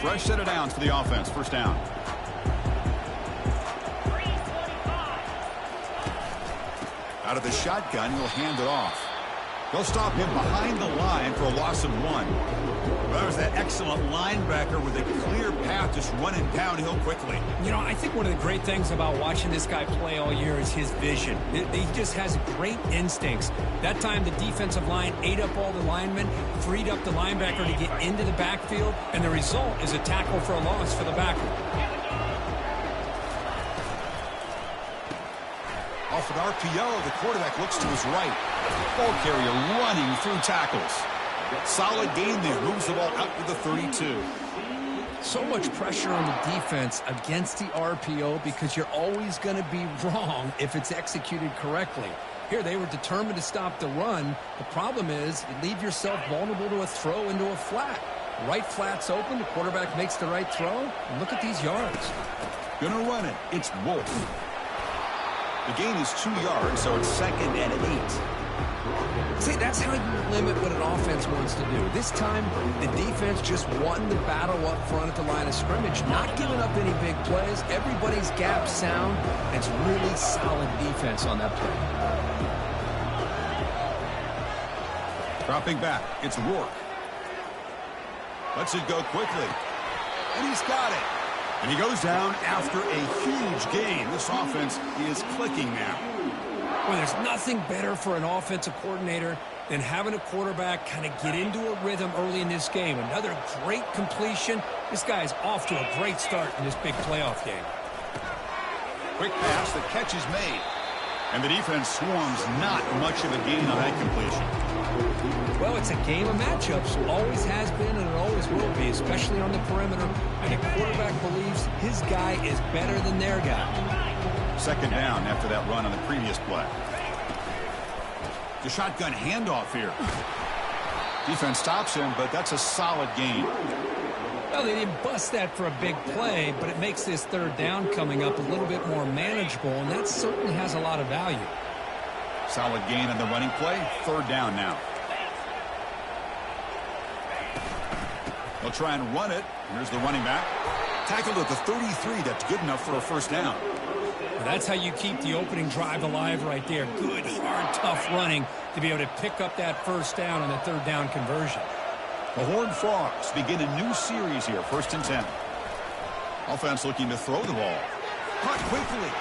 Fresh set of downs for the offense. First down. Out of the shotgun, he'll hand it off. They'll stop him behind the line for a loss of 1. Well, that was that excellent linebacker with a clear path just running downhill quickly. You know, I think one of the great things about watching this guy play all year is his vision. He just has great instincts. That time the defensive line ate up all the linemen, freed up the linebacker to get into the backfield, and the result is a tackle for a loss for the backer. Off an RPO, the quarterback looks to his right. Ball carrier running through tackles. Solid gain there. Moves the ball out to the 32. So much pressure on the defense against the RPO because you're always going to be wrong if it's executed correctly. Here, they were determined to stop the run. The problem is you leave yourself vulnerable to a throw into a flat. Right flat's open. The quarterback makes the right throw. And look at these yards. Gonna run it. It's Wolf. The gain is 2 yards, so it's 2nd and 8. See, that's how you limit what an offense wants to do. This time, the defense just won the battle up front at the line of scrimmage, not giving up any big plays. Everybody's gap sound. It's really solid defense on that play. Dropping back, it's Rourke. Lets it go quickly. And he's got it. And he goes down after a huge gain. This offense is clicking now. Well, there's nothing better for an offensive coordinator than having a quarterback kind of get into a rhythm early in this game. Another great completion. This guy is off to a great start in this big playoff game. Quick pass, the catch is made. And the defense swarms not much of a gain on that completion. Well, it's a game of matchups. Always has been and it always will be, especially on the perimeter. And the quarterback believes his guy is better than their guy. 2nd down after that run on the previous play. The shotgun handoff here. Defense stops him, but that's a solid gain. Well, they didn't bust that for a big play, but it makes this 3rd down coming up a little bit more manageable, and that certainly has a lot of value. Solid gain on the running play. 3rd down now. They'll try and run it. Here's the running back. Tackled at the 33. That's good enough for a 1st down. Well, that's how you keep the opening drive alive right there. Good, hard, tough running to be able to pick up that 1st down on the 3rd down conversion. The Horned Frogs begin a new series here. 1st and 10. Offense looking to throw the ball. Caught quickly.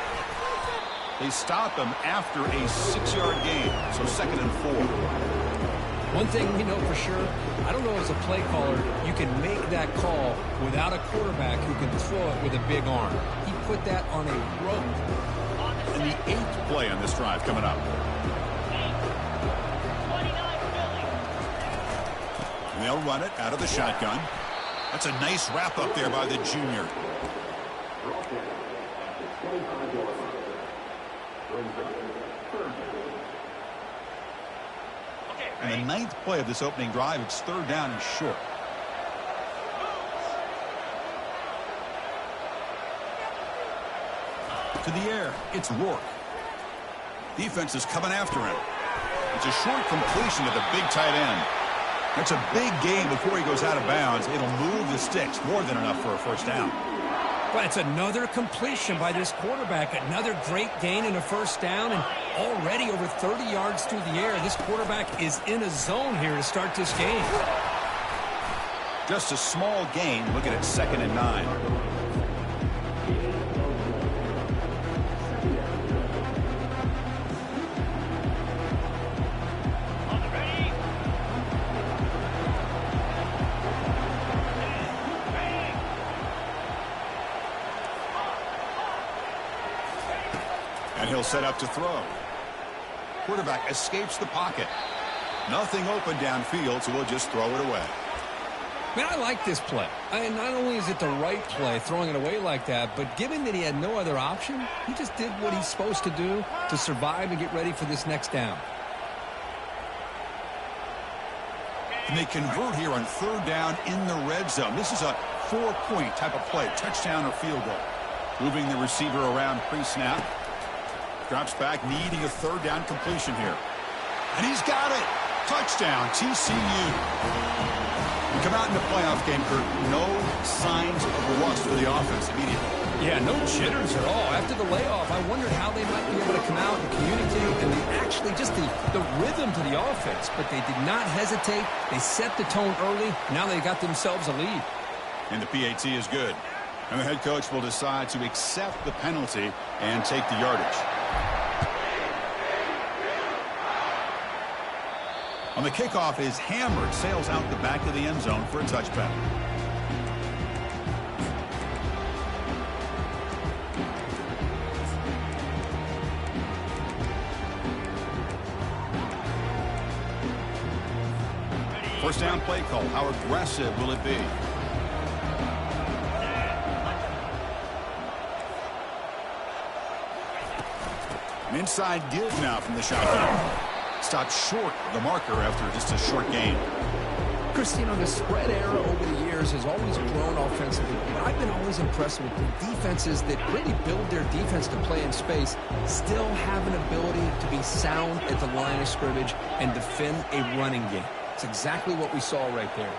They stop him after a 6-yard gain. So 2nd and 4. One thing we know for sure, I don't know as a play caller, you can make that call without a quarterback who can throw it with a big arm. He put that on a rope. And the 8th play on this drive coming up. And they'll run it out of the shotgun. That's a nice wrap up there by the junior. And the 9th play of this opening drive, it's 3rd down and short. To the air, it's Rourke. Defense is coming after him. It's a short completion to the big tight end. That's a big gain before he goes out of bounds. It'll move the sticks more than enough for a 1st down. Well, it's another completion by this quarterback. Another great gain in a 1st down, and already over 30 yards through the air. This quarterback is in a zone here to start this game. Just a small gain. Look at it, 2nd and 9. And he'll set up to throw. Quarterback escapes the pocket. Nothing open downfield, so we'll just throw it away. Man, I like this play. Not only is it the right play, throwing it away like that, but given that he had no other option, he just did what he's supposed to do to survive and get ready for this next down. And they convert here on 3rd down in the red zone. This is a 4-point type of play, touchdown or field goal. Moving the receiver around pre-snap. Drops back, needing a 3rd down completion here. And he's got it. Touchdown, TCU. We come out in the playoff game, Kurt, no signs of rust for the offense immediately. Yeah, no jitters at all. After the layoff, I wondered how they might be able to come out and communicate and actually just the rhythm to the offense. But they did not hesitate. They set the tone early. Now they got themselves a lead. And the PAT is good. And the head coach will decide to accept the penalty and take the yardage. On the kickoff is hammered, sails out the back of the end zone for a touchback. First down play call. How aggressive will it be? An inside give now from the shotgun. Stopped short of the marker after just a short gain. Christine, the spread era over the years has always grown offensively, but I've been always impressed with the defenses that really build their defense to play in space, still have an ability to be sound at the line of scrimmage and defend a running game. It's exactly what we saw right there.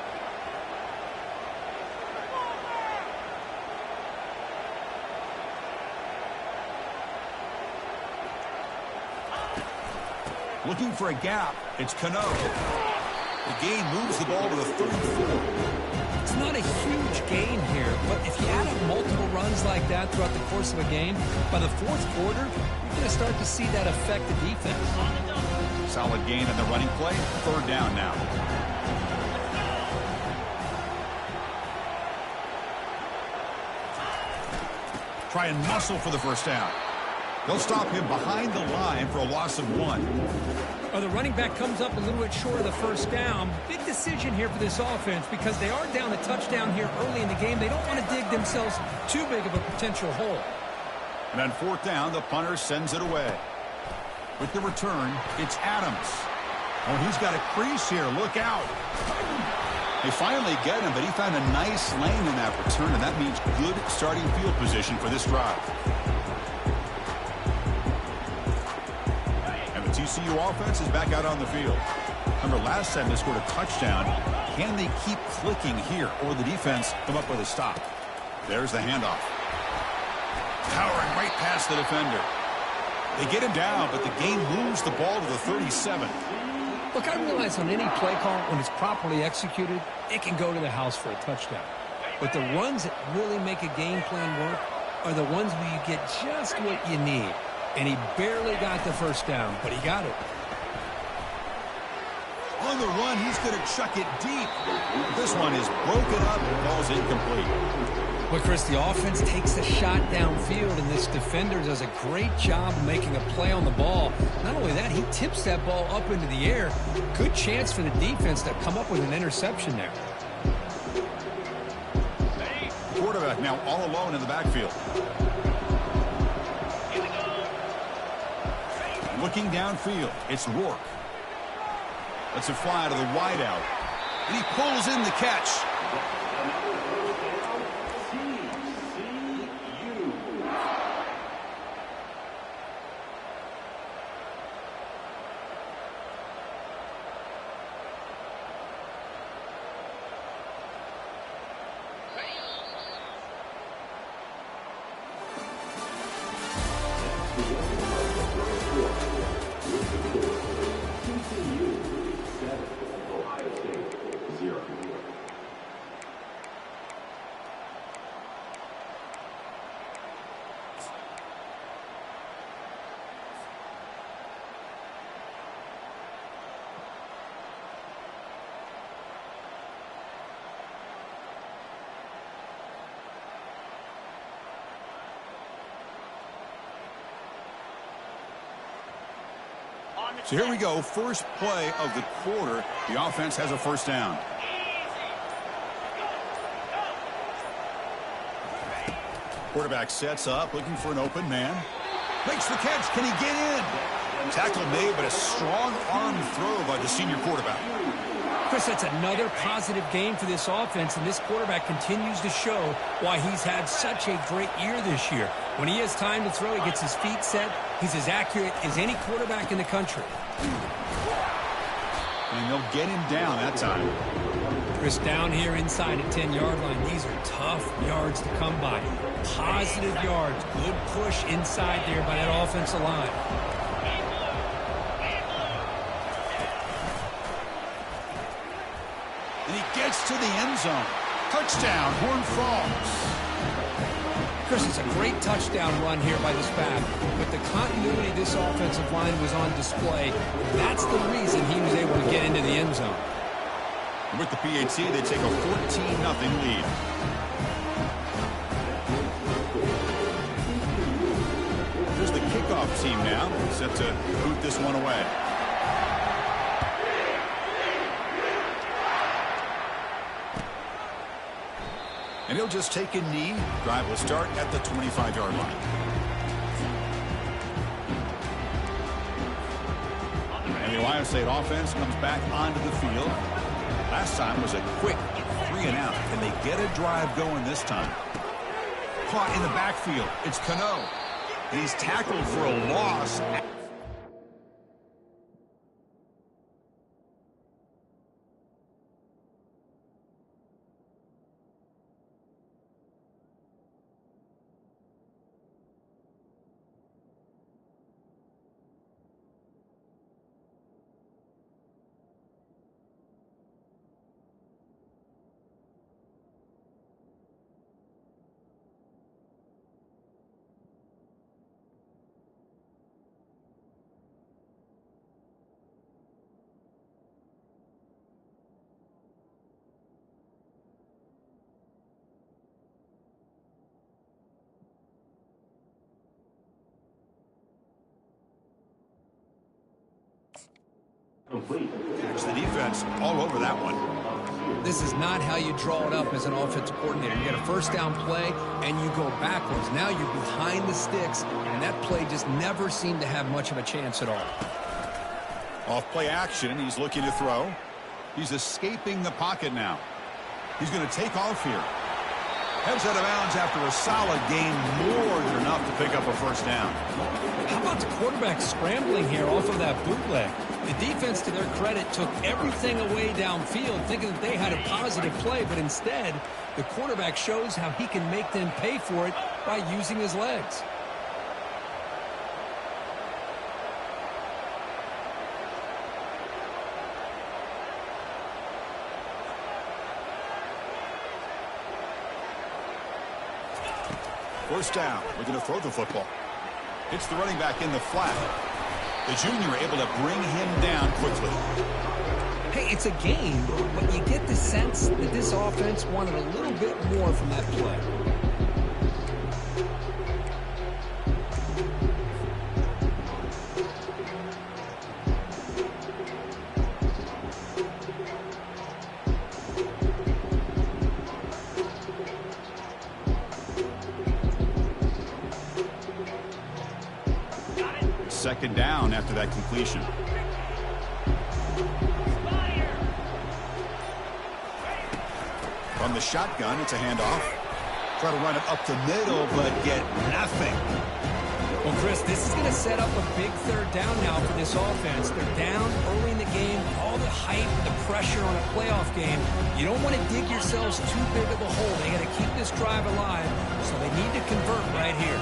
Looking for a gap. It's Cano. The gain moves the ball to the 34. It's not a huge gain here, but if you add up multiple runs like that throughout the course of a game, by the fourth quarter, you're going to start to see that affect the defense. Solid gain in the running play. Third down now. Try and muscle for the first down. They'll stop him behind the line for a loss of 1. The running back comes up a little bit short of the first down. Big decision here for this offense because they are down a touchdown here early in the game. They don't want to dig themselves too big of a potential hole. And on fourth down, the punter sends it away. With the return, it's Adams. Oh, he's got a crease here. Look out. They finally get him, but he found a nice lane in that return, and that means good starting field position for this drive. TCU offense is back out on the field. Remember, last time they scored a touchdown. Can they keep clicking here, or the defense come up with a stop? There's the handoff. Powering right past the defender. They get him down, but the game moves the ball to the 37. Look, I realize on any play call, when it's properly executed, it can go to the house for a touchdown. But the runs that really make a game plan work are the ones where you get just what you need. And he barely got the first down, but he got it. On the run, he's going to chuck it deep. This one is broken up and falls incomplete. But, Chris, the offense takes the shot downfield, and this defender does a great job of making a play on the ball. Not only that, he tips that ball up into the air. Good chance for the defense to come up with an interception there. The quarterback now all alone in the backfield. Looking downfield, it's Rourke. Lets it fly to the wideout. And he pulls in the catch. So here we go, first play of the quarter. The offense has a first down. Quarterback sets up, looking for an open man. Makes the catch. Can he get in? Tackle made, but a strong arm throw by the senior quarterback. Chris, that's another positive game for this offense, and this quarterback continues to show why he's had such a great year this year. When he has time to throw, he gets his feet set. He's as accurate as any quarterback in the country. And they'll get him down that time. Chris, down here inside the 10-yard line, these are tough yards to come by. Positive yards. Good push inside there by that offensive line. And he gets to the end zone. Touchdown, Horned Frogs. Chris, it's a great touchdown run here by this back. But the continuity of this offensive line was on display. That's the reason he was able to get into the end zone. With the PAT, they take a 14-0 lead. Here's the kickoff team now, set to boot this one away. And he'll just take a knee. Drive will start at the 25-yard line. And the Ohio State offense comes back onto the field. Last time was a quick 3-and-out. Can they get a drive going this time? Caught in the backfield. It's Cano. And he's tackled for a loss. There's the defense all over that one. This is not how you draw it up as an offensive coordinator. You get a first down play, and you go backwards. Now you're behind the sticks, and that play just never seemed to have much of a chance at all. Off play action, he's looking to throw. He's escaping the pocket now. He's going to take off here. Heads out of bounds after a solid gain, more than enough to pick up a first down. How about the quarterback scrambling here off of that bootleg? The defense, to their credit, took everything away downfield, thinking that they had a positive play, but instead, the quarterback shows how he can make them pay for it by using his legs. First down, looking to throw the football. It's the running back in the flat. The junior able to bring him down quickly. Hey, it's a game, but you get the sense that this offense wanted a little bit more from that play. Second down after that completion. From the shotgun, it's a handoff. Try to run it up the middle, but get nothing. Well, Chris, this is going to set up a big third down now for this offense. They're down early in the game. All the hype, the pressure on a playoff game. You don't want to dig yourselves too big of a hole. They got to keep this drive alive, so they need to convert right here.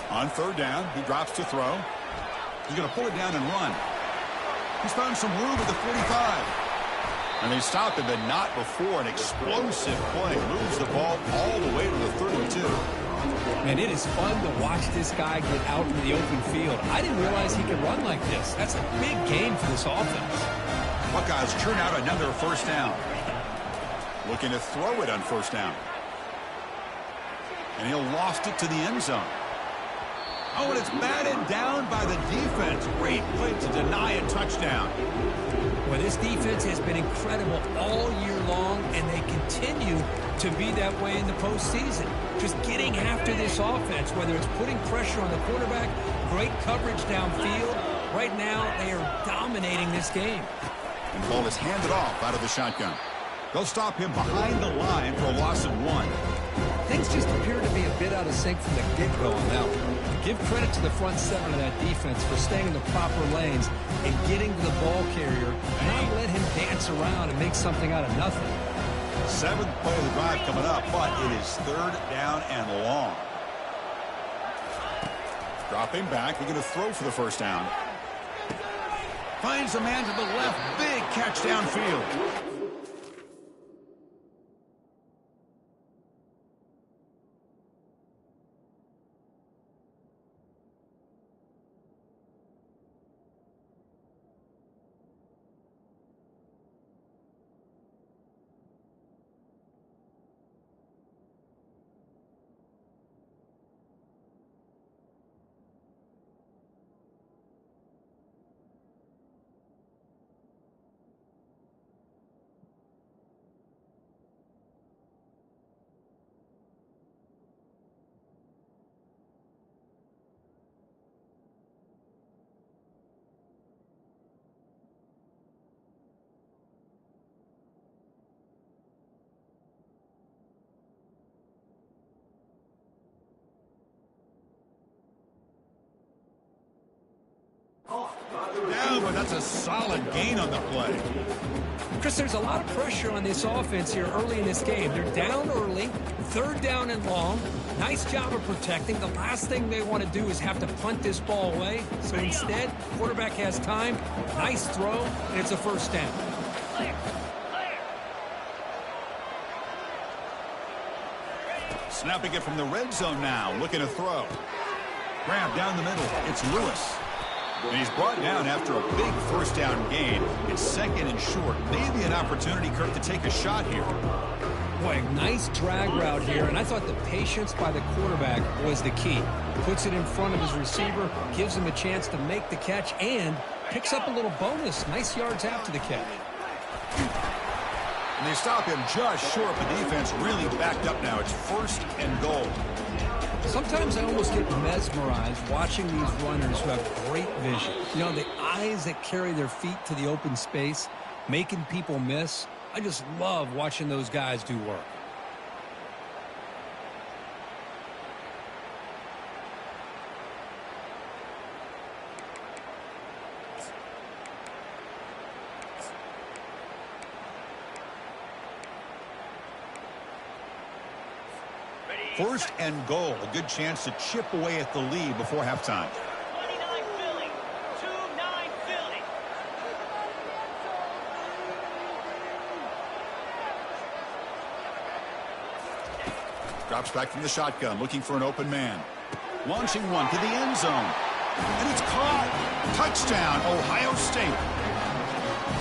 On third down, he drops to throw. He's going to pull it down and run. He's found some room at the 45. And they stop him, but not before an explosive play. Moves the ball all the way to the 32. Man, it is fun to watch this guy get out in the open field. I didn't realize he could run like this. That's a big game for this offense. Buckeyes churn out another first down. Looking to throw it on first down. And he'll loft it to the end zone. Oh, and it's batted down by the defense. Great play to deny a touchdown. Well, this defense has been incredible all year long, and they continue to be that way in the postseason. Just getting after this offense, whether it's putting pressure on the quarterback, great coverage downfield. Right now, they are dominating this game. And the ball is handed off out of the shotgun. They'll stop him behind the line for a loss of 1. Things just appear to be a bit out of sync from the get-go on that one. Give credit to the front seven of that defense for staying in the proper lanes and getting to the ball carrier, not let him dance around and make something out of nothing. 7th play of the drive coming up, but it is 3rd down and long. Dropping back, they're going to throw for the first down. Finds a man to the left, big catch downfield. Down, but that's a solid gain on the play. Chris, there's a lot of pressure on this offense here early in this game. They're down early, 3rd down and long. Nice job of protecting. The last thing they want to do is have to punt this ball away. So instead, quarterback has time, nice throw, and it's a first down. Snapping it from the red zone now, looking to throw. Grab down the middle, it's Lewis. And he's brought down after a big first down gain. It's 2nd and short. Maybe an opportunity, Kirk, to take a shot here. Boy, nice drag route here, and I thought the patience by the quarterback was the key. Puts it in front of his receiver, gives him a chance to make the catch, and picks up a little bonus. Nice yards after the catch. And they stop him just short. The defense really backed up now. It's 1st and goal. Sometimes I almost get mesmerized watching these runners who have great vision. You know, the eyes that carry their feet to the open space, making people miss. I just love watching those guys do work. First and goal. A good chance to chip away at the lead before halftime. 29 Philly. 2-9 Philly. Drops back from the shotgun, looking for an open man. Launching one to the end zone. And it's caught. Touchdown, Ohio State.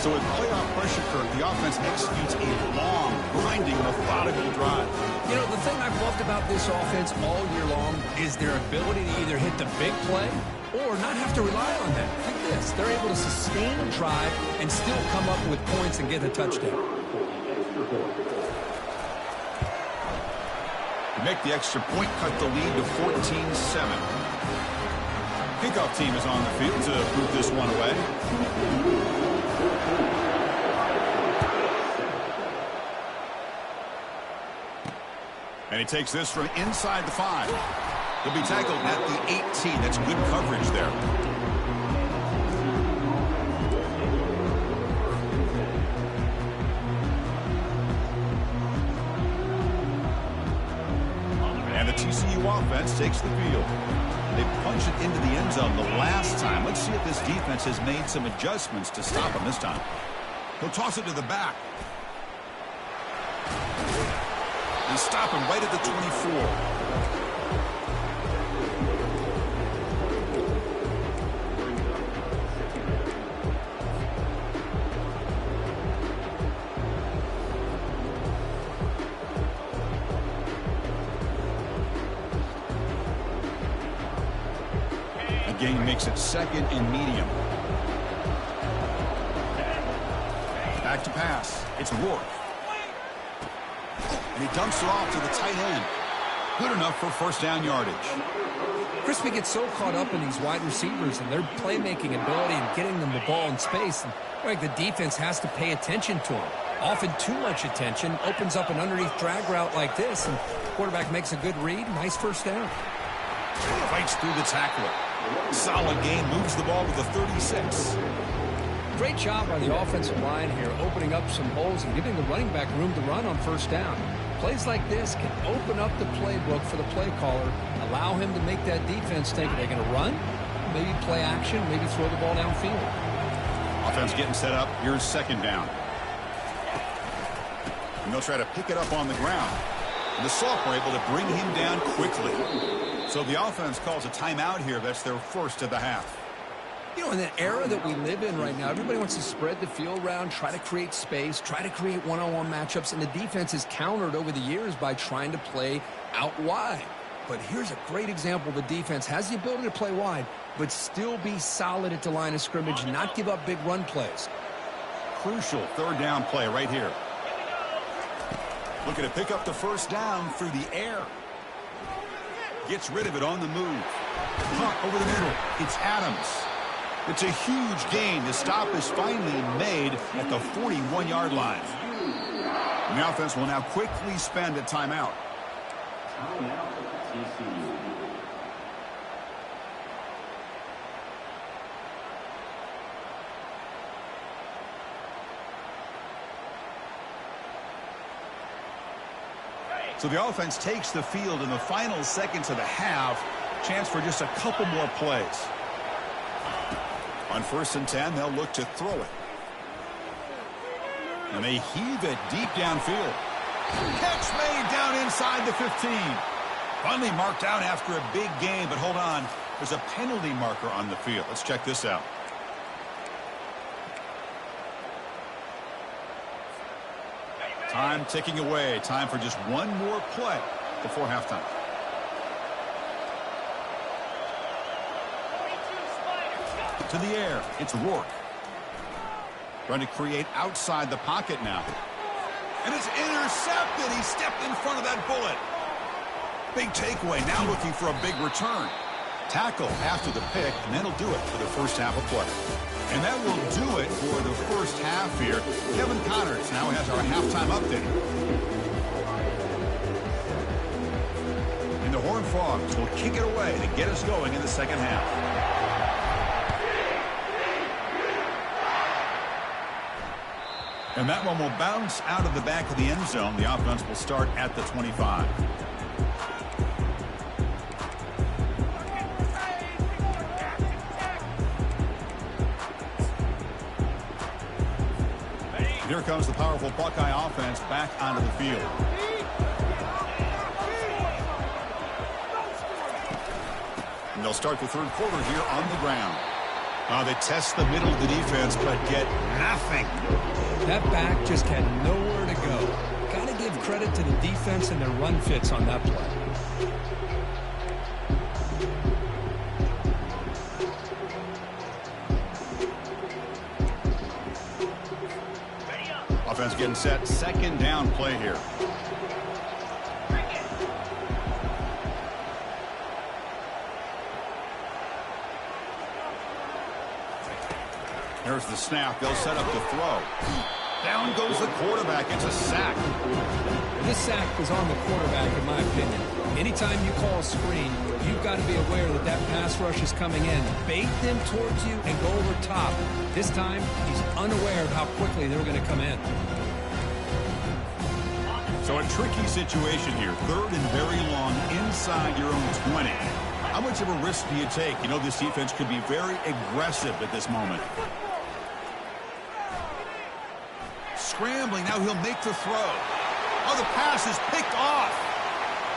So with playoff pressure, Kirk, the offense executes a long, grinding, methodical drive. You know, the thing I've loved about this offense all year long is their ability to either hit the big play or not have to rely on that. Like this. They're able to sustain a drive and still come up with points and get a touchdown. To make the extra point, cut the lead to 14-7. Kickoff team is on the field to move this one away. And he takes this from inside the 5. He'll be tackled at the 18. That's good coverage there. And the TCU offense takes the field. They punch it into the end zone the last time. Let's see if this defense has made some adjustments to stop him this time. He'll toss it to the back. And stop him right at the 24. Again, makes it 2nd and medium. Back to pass. It's Rourke. And he dumps it off to the tight end. Good enough for first down yardage. Crispy gets so caught up in these wide receivers and their playmaking ability and getting them the ball in space. And like the defense has to pay attention to him. Often too much attention. Opens up an underneath drag route like this. And quarterback makes a good read. Nice first down. Fights through the tackler. Solid gain, moves the ball to the 36. Great job by the offensive line here, opening up some holes and giving the running back room to run on first down. Plays like this can open up the playbook for the play caller, allow him to make that defense think, are they going to run? Maybe play action, maybe throw the ball downfield. Offense getting set up. Here's second down. And they'll try to pick it up on the ground. And the Soft were able to bring him down quickly. So the offense calls a timeout here. That's their first of the half. You know, in the era that we live in right now, everybody wants to spread the field around, try to create space, try to create one-on-one matchups, and the defense is countered over the years by trying to play out wide. But here's a great example. The defense has the ability to play wide, but still be solid at the line of scrimmage, not give up big run plays. Crucial third down play right here. Looking to pick up the first down through the air. Gets rid of it on the move. Punt over the middle. It's Adams. It's a huge gain. The stop is finally made at the 41-yard line. And the offense will now quickly spend a timeout. So the offense takes the field in the final seconds of the half. Chance for just a couple more plays. On 1st and 10, they'll look to throw it. And they heave it deep downfield. Catch made down inside the 15. Finally marked out after a big gain, but hold on. There's a penalty marker on the field. Let's check this out. Time ticking away. Time for just one more play before halftime. To the air. It's Rourke. Trying to create outside the pocket now. And it's intercepted. He stepped in front of that bullet. Big takeaway. Now looking for a big return. Tackle after the pick, and that'll do it for the first half of play. And that will do it for the first half here. Kevin Connors now has our halftime update. And the Horned Frogs will kick it away to get us going in the second half. And that one will bounce out of the back of the end zone. The offense will start at the 25. Here comes the powerful Buckeye offense back onto the field. And they'll start the third quarter here on the ground. They test the middle of the defense, but get nothing. That back just had nowhere to go. Got to give credit to the defense and their run fits on that play. Offense getting set. Second down play here. There's the snap. They'll set up the throw. Down goes the quarterback. It's a sack. This sack was on the quarterback, in my opinion. Anytime you call a screen, you've got to be aware that that pass rush is coming in. Bait them towards you and go over top. This time, he's unaware of how quickly they're going to come in. So a tricky situation here. Third and very long inside your own 20. How much of a risk do you take? You know, this defense could be very aggressive at this moment. Scrambling. Now he'll make the throw. Oh, the pass is picked off.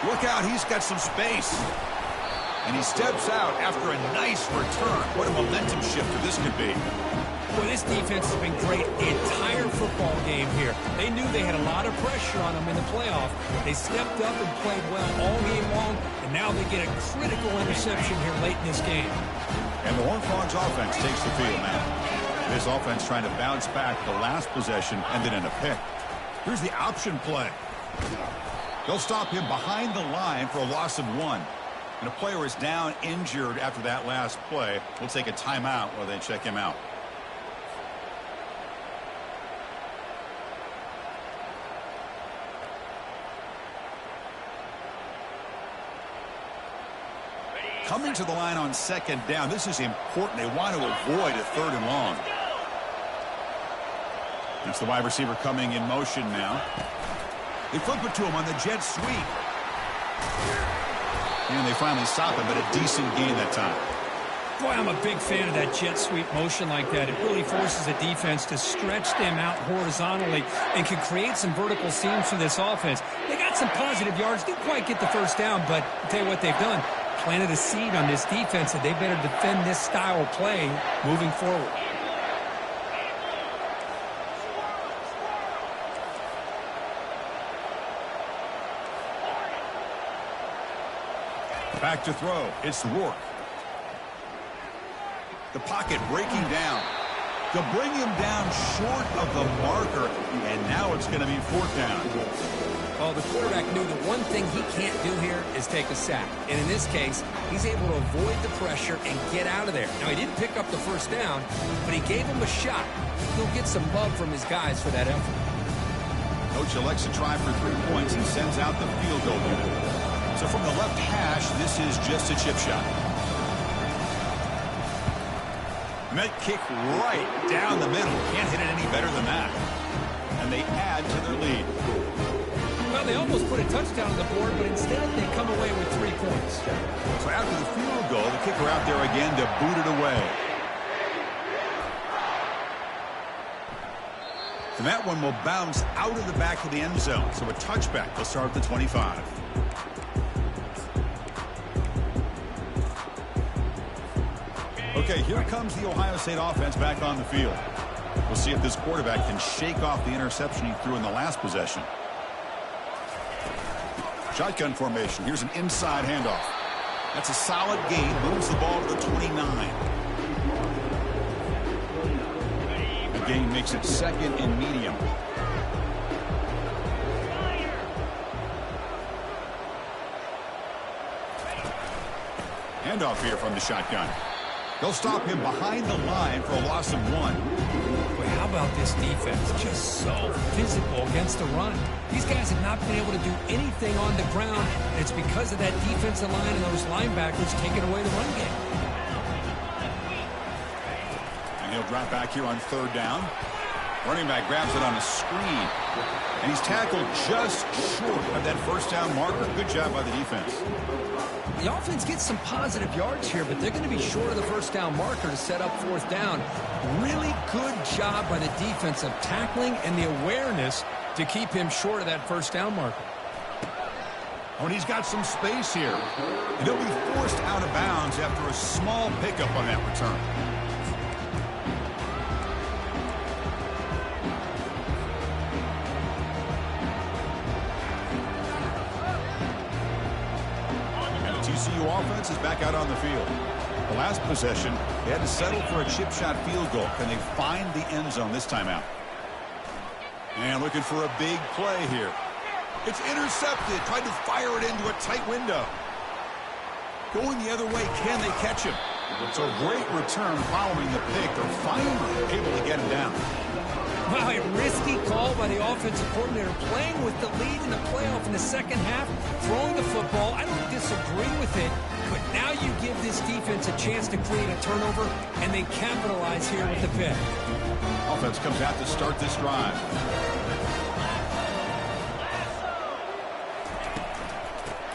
Look out. He's got some space. And he steps out after a nice return. What a momentum shifter this could be. Boy, this defense has been great the entire football game here. They knew they had a lot of pressure on them in the playoff. They stepped up and played well all game long, and now they get a critical interception here late in this game. And the Horned Frogs offense takes the field now. This offense trying to bounce back the last possession, ended in a pick. Here's the option play. They'll stop him behind the line for a loss of 1. And a player is down injured after that last play. We'll take a timeout while they check him out. coming to the line on second down. This is important. They want to avoid a 3rd and long. That's the wide receiver coming in motion now. They flip it to him on the jet sweep. And they finally stop him, but a decent gain that time. Boy, I'm a big fan of that jet sweep motion like that. It really forces a defense to stretch them out horizontally and can create some vertical seams for this offense. They got some positive yards, didn't quite get the first down, but I'll tell you what they've done. Planted a seed on this defense that they better defend this style of play moving forward. Back to throw. It's Rourke. The pocket breaking down. They'll bring him down short of the marker, and now it's going to be 4th down. Well, the quarterback knew the one thing he can't do here is take a sack. And in this case, he's able to avoid the pressure and get out of there. Now, he didn't pick up the first down, but he gave him a shot. He'll get some love from his guys for that effort. Coach elects to try for 3 points and sends out the field goal unit. So from the left hash, this is just a chip shot. Met kick right down the middle. Can't hit it any better than that. And they add to their lead. Well, they almost put a touchdown on the board, but instead they come away with 3 points. So after the field goal, the kicker out there again to boot it away. And that one will bounce out of the back of the end zone. So a touchback. They'll start at the 25. Okay, here comes the Ohio State offense back on the field. We'll see if this quarterback can shake off the interception he threw in the last possession. Shotgun formation. Here's an inside handoff. That's a solid gain. Moves the ball to the 29. The gain makes it 2nd and medium. Handoff here from the shotgun. They'll stop him behind the line for a loss of 1. Boy, how about this defense? Just so physical against the run. These guys have not been able to do anything on the ground. It's because of that defensive line and those linebackers taking away the run game. And he'll drop back here on 3rd down. Running back grabs it on a screen. And he's tackled just short of that first down marker. Good job by the defense. The offense gets some positive yards here, but they're going to be short of the first down marker to set up 4th down. Really good job by the defense of tackling and the awareness to keep him short of that first down marker. Oh, and he's got some space here. And he'll be forced out of bounds after a small pickup on that return. TCU offense is back out on the field. The last possession, they had to settle for a chip shot field goal. Can they find the end zone this time out? And looking for a big play here. It's intercepted. Tried to fire it into a tight window. Going the other way, can they catch him? It's a great return following the pick. They're finally able to get him down. Wow, a risky call by the offensive coordinator, playing with the lead in the playoff in the second half, throwing the football. I don't disagree with it, but now you give this defense a chance to create a turnover, and they capitalize here with the pick. Offense comes out to start this drive.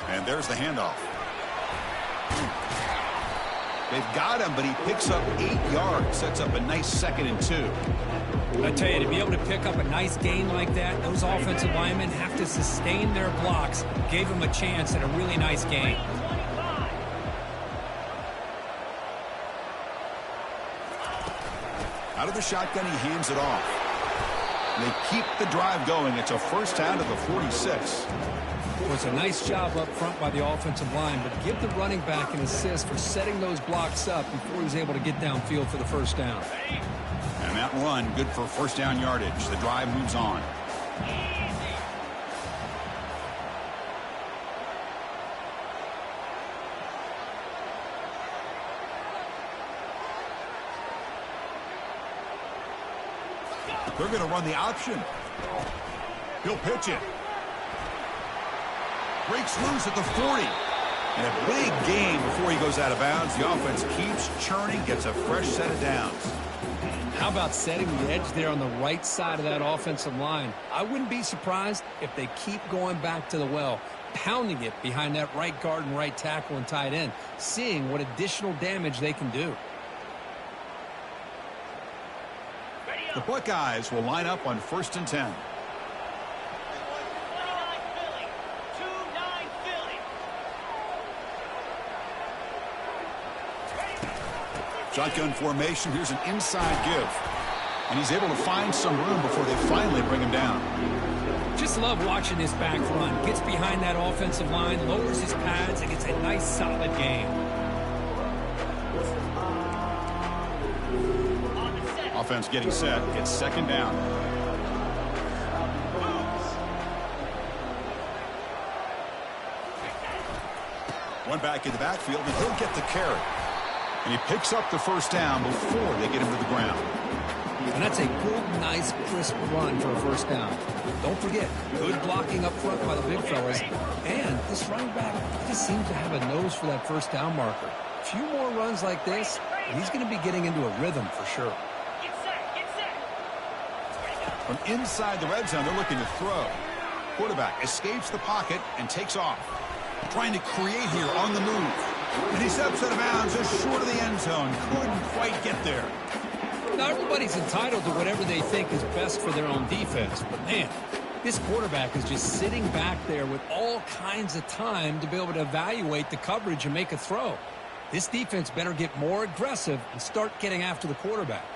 And there's the handoff. They've got him, but he picks up 8 yards, sets up a nice 2nd and 2. I tell you, to be able to pick up a nice gain like that, those offensive linemen have to sustain their blocks. Gave him a chance at a really nice gain. Out of the shotgun, he hands it off. They keep the drive going. It's a first down to the 46. It was a nice job up front by the offensive line, but give the running back an assist for setting those blocks up before he was able to get downfield for the first down. And that run, good for first down yardage. The drive moves on. They're going to run the option. He'll pitch it. Breaks loose at the 40. And a big gain before he goes out of bounds. The offense keeps churning, gets a fresh set of downs. How about setting the edge there on the right side of that offensive line? I wouldn't be surprised if they keep going back to the well, pounding it behind that right guard and right tackle and tight end, seeing what additional damage they can do. The Buckeyes will line up on 1st and 10. 29 Philly. 2-9 Philly. Shotgun formation. Here's an inside give. And he's able to find some room before they finally bring him down. Just love watching this back run. Gets behind that offensive line, lowers his pads, and gets a nice solid gain. Offense getting set. It's 2nd down. One back in the backfield, and he'll get the carry. And he picks up the 1st down before they get him to the ground. And that's a good, nice, crisp run for a 1st down. Don't forget, good blocking up front by the big fellas. And this running back just seems to have a nose for that 1st down marker. A few more runs like this, and he's going to be getting into a rhythm for sure. From inside the red zone, they're looking to throw. Quarterback escapes the pocket and takes off. Trying to create here on the move. And he steps out of bounds just short of the end zone. Couldn't quite get there. Now, everybody's entitled to whatever they think is best for their own defense. But, man, this quarterback is just sitting back there with all kinds of time to be able to evaluate the coverage and make a throw. This defense better get more aggressive and start getting after the quarterback.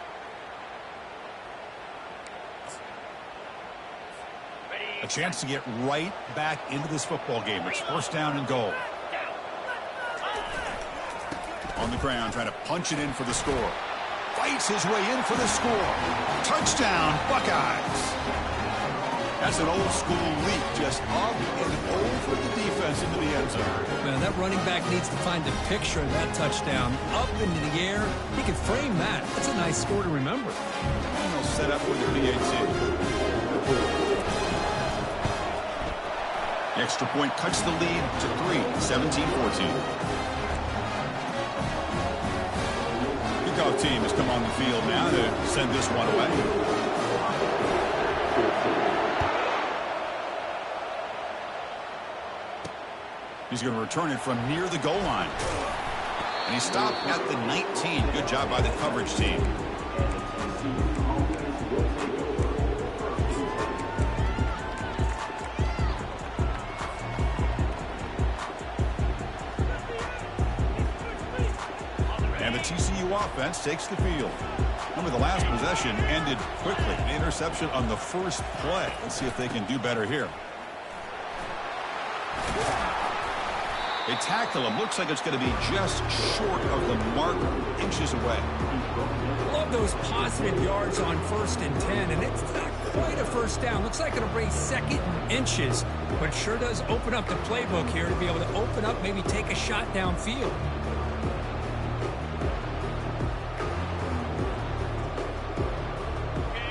A chance to get right back into this football game. It's 1st down and goal. On the ground, trying to punch it in for the score. Fights his way in for the score. Touchdown, Buckeyes. That's an old school leap, just up and over the defense into the end zone. Man, that running back needs to find a picture of that touchdown. Up into the air. He can frame that. That's a nice score to remember. And they'll set up with the PAT. Extra point cuts the lead to 3, 17-14. Kickoff team has come on the field now to send this one away. He's going to return it from near the goal line. And he stopped at the 19. Good job by the coverage team. And the TCU offense takes the field. Remember, the last possession ended quickly. An interception on the 1st play. Let's see if they can do better here. They tackle him. Looks like it's going to be just short of the marker, inches away. Love those positive yards on 1st and 10, and it's not quite a 1st down. Looks like it'll bring 2nd and inches, but sure does open up the playbook here to be able to open up, maybe take a shot downfield.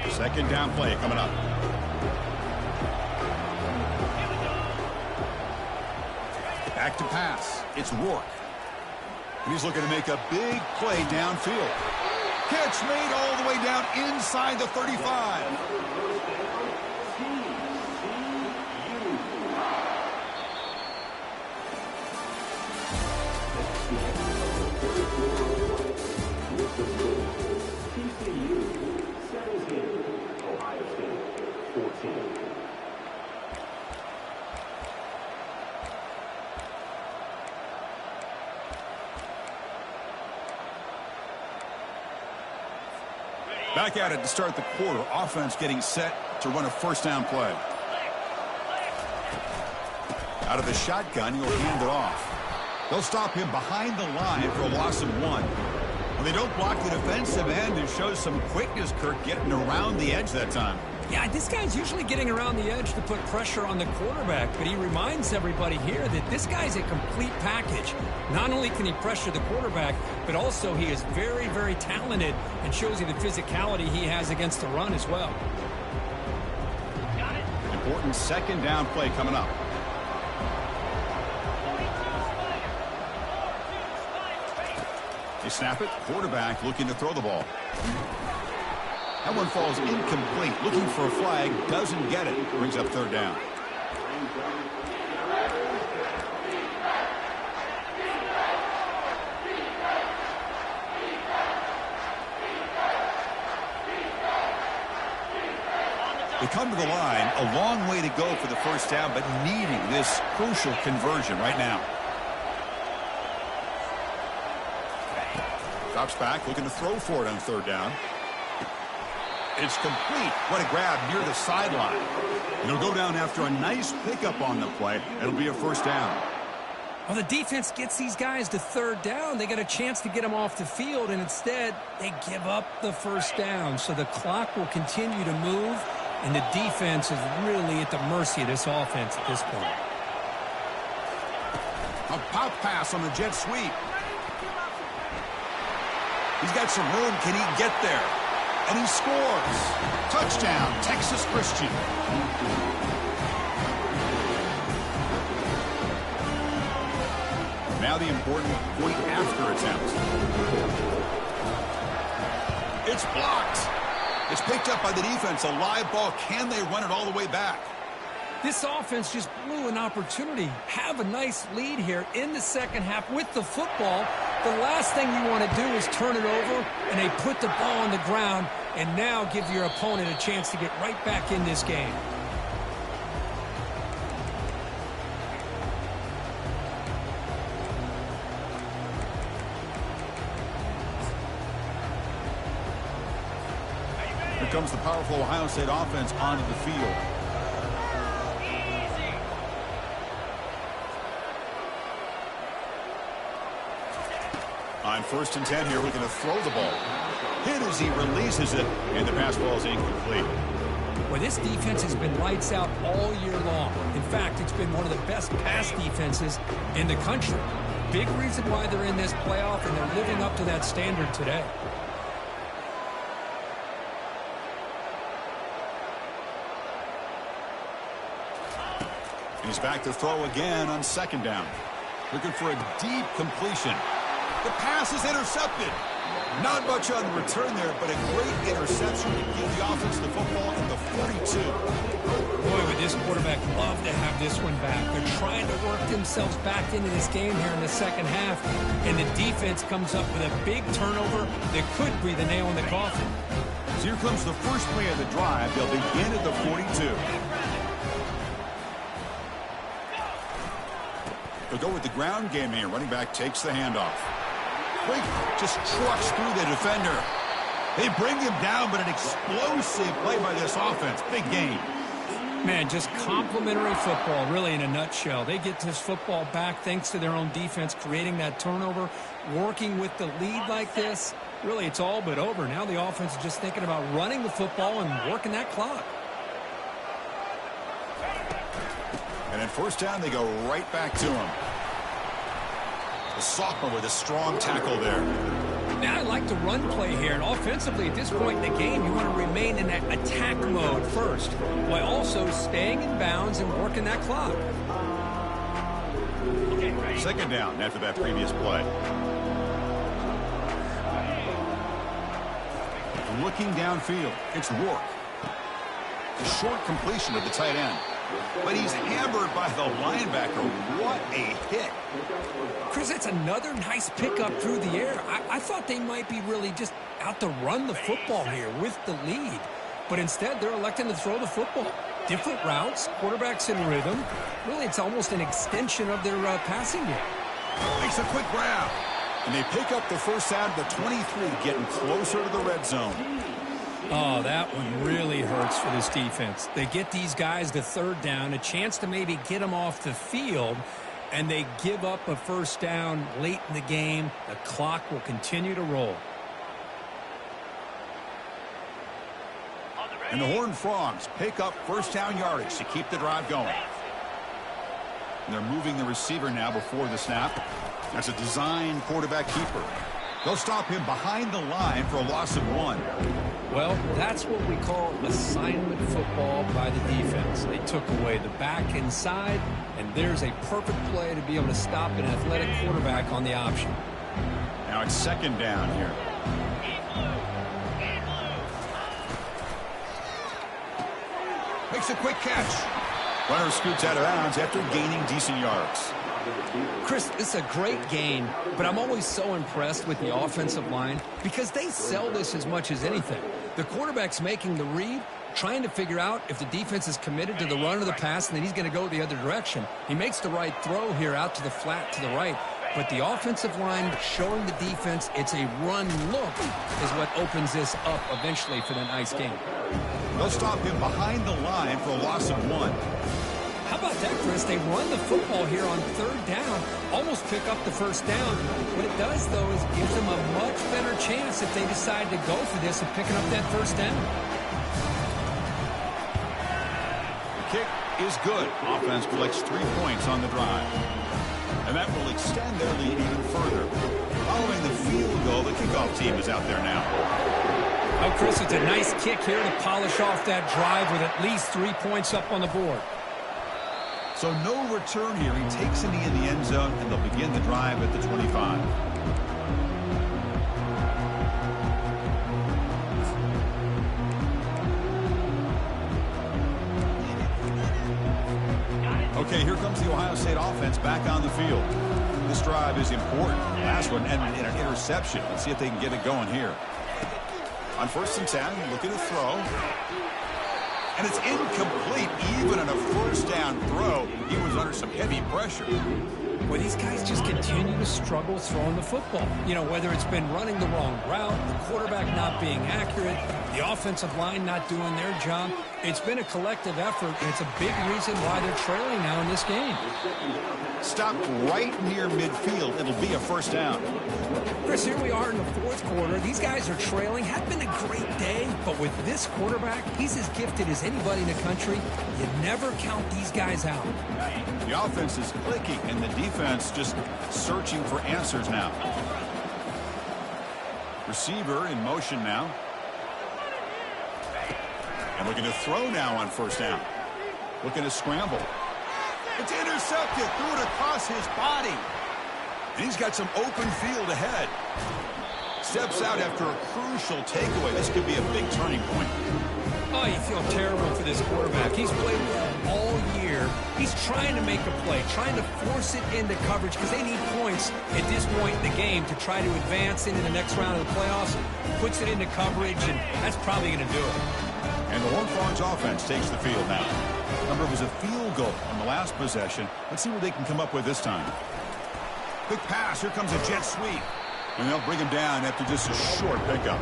Second down play coming up. Back to pass. It's Rourke. And he's looking to make a big play downfield. Catch made all the way down inside the 35. Back at it to start the quarter. Offense getting set to run a 1st down play. Out of the shotgun, he'll hand it off. They'll stop him behind the line for a loss of 1. When they don't block the defensive end, it shows some quickness, Kirk, getting around the edge that time. Yeah, this guy's usually getting around the edge to put pressure on the quarterback, but he reminds everybody here that this guy's a complete package. Not only can he pressure the quarterback, but also he is very, very talented and shows you the physicality he has against the run as well. Important 2nd down play coming up. They snap it. Quarterback looking to throw the ball. That one falls incomplete. Looking for a flag. Doesn't get it. Brings up third down. They come to the line, a long way to go for the first down, but needing this crucial conversion right now. Drops back, looking to throw for it on third down. It's complete. What a grab near the sideline. It'll go down after a nice pickup on the play. It'll be a first down. Well, the defense gets these guys to third down. They get a chance to get them off the field, and instead they give up the first down. So the clock will continue to move, and the defense is really at the mercy of this offense at this point. A pop pass on the jet sweep. He's got some room. Can he get there? And he scores. Touchdown, Texas Christian. Now the important point after attempt. It's blocked. It's picked up by the defense. A live ball. Can they run it all the way back? This offense just blew an opportunity. Have a nice lead here in the second half with the football. The last thing you want to do is turn it over, and they put the ball on the ground and now give your opponent a chance to get right back in this game. Here comes the powerful Ohio State offense onto the field. On 1st and 10 here, looking to throw the ball. Hit as he releases it, and the pass ball is incomplete. Well, this defense has been lights out all year long. In fact, it's been one of the best pass defenses in the country. Big reason why they're in this playoff, and they're living up to that standard today. He's back to throw again on 2nd down. Looking for a deep completion. The pass is intercepted. Not much on the return there, but a great interception to give the offense the football at the 42. Boy, would this quarterback love to have this one back. They're trying to work themselves back into this game here in the second half, and the defense comes up with a big turnover that could be the nail in the coffin. So here comes the first play of the drive. They'll begin at the 42. They'll go with the ground game here. Running back takes the handoff. Quick, just trucks through the defender. They bring him down, but an explosive play by this offense. Big game. Man, just complimentary football, really, in a nutshell. They get this football back thanks to their own defense, creating that turnover, working with the lead like this. Really, it's all but over. Now the offense is just thinking about running the football and working that clock. And at 1st down, they go right back to him. The sophomore with a strong tackle there. Now I like the run play here, and offensively at this point in the game, you want to remain in that attack mode first, while also staying in bounds and working that clock. 2nd down after that previous play. Looking downfield, it's Rourke. The short completion of the tight end. But he's hammered by the linebacker. What a hit. Chris, that's another nice pickup through the air. I thought they might be really just out to run the football here with the lead. But instead, they're electing to throw the football. Different routes, quarterbacks in rhythm. Really, it's almost an extension of their passing game. Makes a quick grab. And they pick up the first down to the 23, getting closer to the red zone. Oh, that one really hurts for this defense. They get these guys to 3rd down, a chance to maybe get them off the field, and they give up a first down late in the game. The clock will continue to roll. And the Horned Frogs pick up first down yardage to keep the drive going. And they're moving the receiver now before the snap. That's a design quarterback keeper. They'll stop him behind the line for a loss of 1. Well, that's what we call assignment football by the defense. They took away the back inside, and there's a perfect play to be able to stop an athletic quarterback on the option. Now Now it's second down here. Makes a quick catch. Runner scoots out of bounds after gaining decent yards. Chris, this is a great gain, but I'm always so impressed with the offensive line because they sell this as much as anything. The quarterback's making the read, trying to figure out if the defense is committed to the run or the pass, and then he's going to go the other direction. He makes the right throw here out to the flat to the right, but the offensive line showing the defense it's a run look is what opens this up eventually for the nice game. They'll stop him behind the line for a loss of 1. How about that, Chris? They run the football here on third down, almost pick up the first down. What it does, though, is gives them a much better chance if they decide to go for this of picking up that first down. The kick is good. Offense collects 3 points on the drive. And that will extend their lead even further. Following the field goal, the kickoff team is out there now. Oh, Chris, it's a nice kick here to polish off that drive with at least 3 points up on the board. So no return here. He takes it in the end zone, and they'll begin the drive at the 25. Okay, here comes the Ohio State offense back on the field. This drive is important. Last one ended in an interception. Let's see if they can get it going here. On 1st and 10, looking to throw. And it's incomplete. Even on a first down throw, he was under some heavy pressure. Well, these guys just continue to struggle throwing the football. You know, whether it's been running the wrong route, the quarterback not being accurate, the offensive line not doing their job. It's been a collective effort, and it's a big reason why they're trailing now in this game. Stopped right near midfield. It'll be a first down. Chris, here we are in the 4th quarter. These guys are trailing. Had been a great day, but with this quarterback, he's as gifted as anybody in the country. You never count these guys out. The offense is clicking, and the defense just searching for answers now. Receiver in motion now. And looking to throw now on first down. Looking to scramble. It's intercepted. Threw it across his body. And he's got some open field ahead. Steps out after a crucial takeaway. This could be a big turning point. Oh, you feel terrible for this quarterback. He's played well all year. He's trying to make a play, trying to force it into coverage because they need points at this point in the game to try to advance into the next round of the playoffs. Puts it into coverage, and that's probably going to do it. And the Horned Frogs offense takes the field now. Remember, it was a field goal on the last possession. Let's see what they can come up with this time. Quick pass. Here comes a jet sweep. And they'll bring him down after just a short pickup.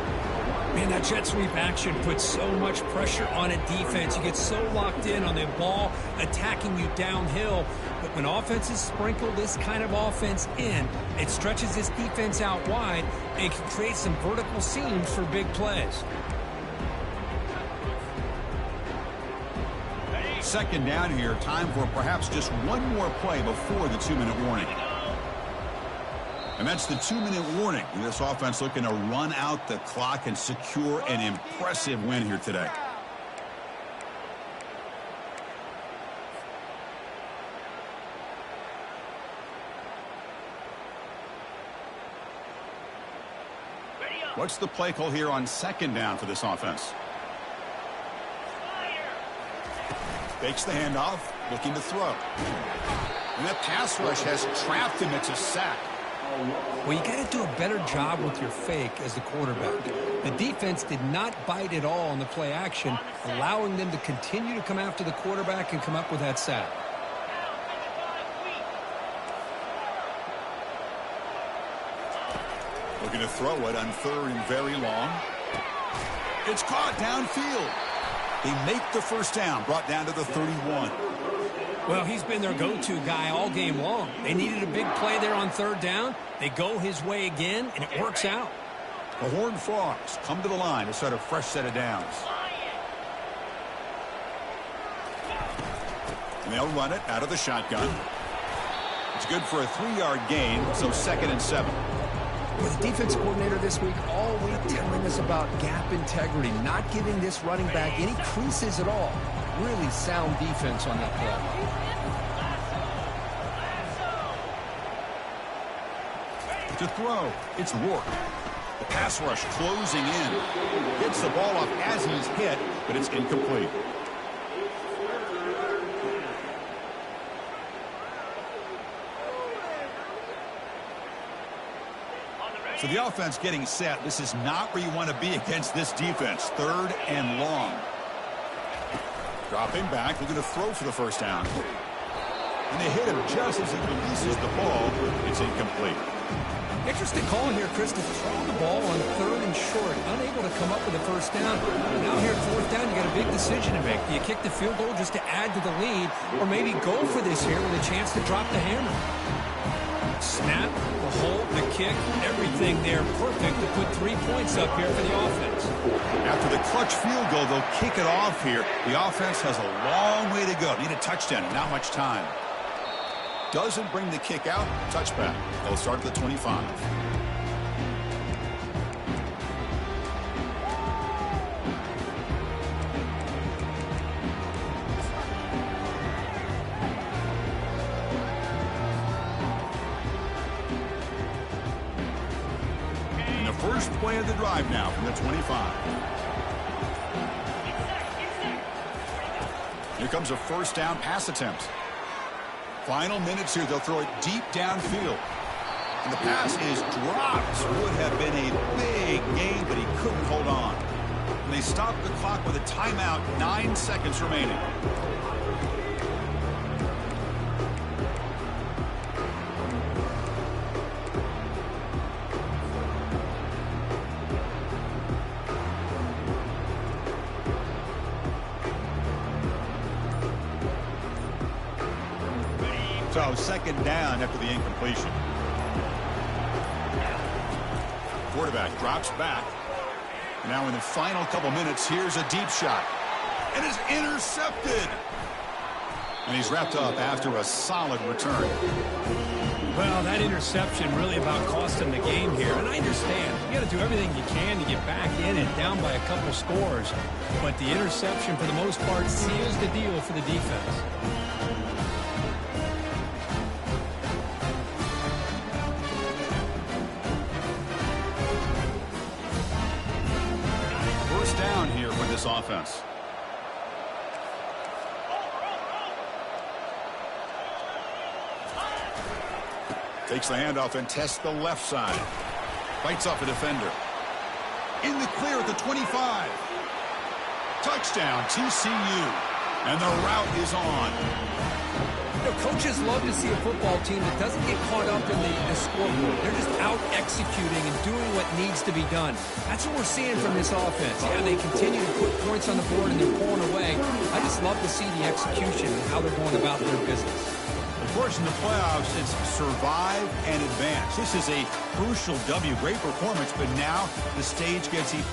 Man, that jet sweep action puts so much pressure on a defense. You get so locked in on the ball attacking you downhill. But when offenses sprinkle this kind of offense in, it stretches this defense out wide and can create some vertical seams for big plays. Second down here. Time for perhaps just one more play before the 2-minute warning. And that's the 2-minute warning. This offense looking to run out the clock and secure an impressive win here today. What's the play call here on second down for this offense? Fakes the handoff, looking to throw. And that pass rush has trapped him. It's a sack. Well, you got to do a better job with your fake as the quarterback. The defense did not bite at all on the play action, allowing them to continue to come after the quarterback and come up with that sack. Looking to throw it on 3rd and very long. It's caught downfield. They make the first down, brought down to the 31. Well, he's been their go-to guy all game long. They needed a big play there on 3rd down. They go his way again, and it works out. The Horned Frogs come to the line to start a fresh set of downs. And they'll run it out of the shotgun. It's good for a 3-yard gain, so 2nd and 7. Well, the defense coordinator this week all week telling us about gap integrity, not giving this running back any creases at all. Really sound defense on that play. To throw, it's Rourke. The pass rush closing in. Hits the ball off as he's hit, but it's incomplete. So the offense getting set. This is not where you want to be against this defense. 3rd and long. Dropping back, looking to throw for the first down. And they hit him just as he releases the ball. It's incomplete. Interesting call here, Chris, to throw the ball on 3rd and short. Unable to come up with a first down. Now here at 4th down, you got a big decision to make. Do you kick the field goal just to add to the lead, or maybe go for this here with a chance to drop the hammer? Snap, the hold, the kick, everything there perfect to put 3 points up here for the offense. After the clutch field goal, they'll kick it off here. The offense has a long way to go. Need a touchdown and not much time. Doesn't bring the kick out. Touchback. They'll start at the 25. And the first play of the drive now from the 25. Here comes a first down pass attempt. Final minutes here. They'll throw it deep downfield. And the pass is dropped. Would have been a big gain, but he couldn't hold on. And they stop the clock with a timeout. 9 seconds remaining. So second down after the incompletion. Quarterback drops back. Now in the final couple minutes, here's a deep shot. And it's intercepted. And he's wrapped up after a solid return. Well, that interception really about cost him the game here. And I understand. You got to do everything you can to get back in and down by a couple scores. But the interception, for the most part, seals the deal for the defense. Down here for this offense. Takes the handoff and tests the left side. Fights off a defender. In the clear at the 25. Touchdown, TCU. And the route is on. You know, coaches love to see a football team that doesn't get caught up in the scoreboard. They're just out executing and doing what needs to be done. That's what we're seeing from this offense. Yeah, they continue to put points on the board and they're pulling away. I just love to see the execution and how they're going about their business. Of course, in the playoffs, it's survive and advance. This is a crucial W. Great performance, but now the stage gets even.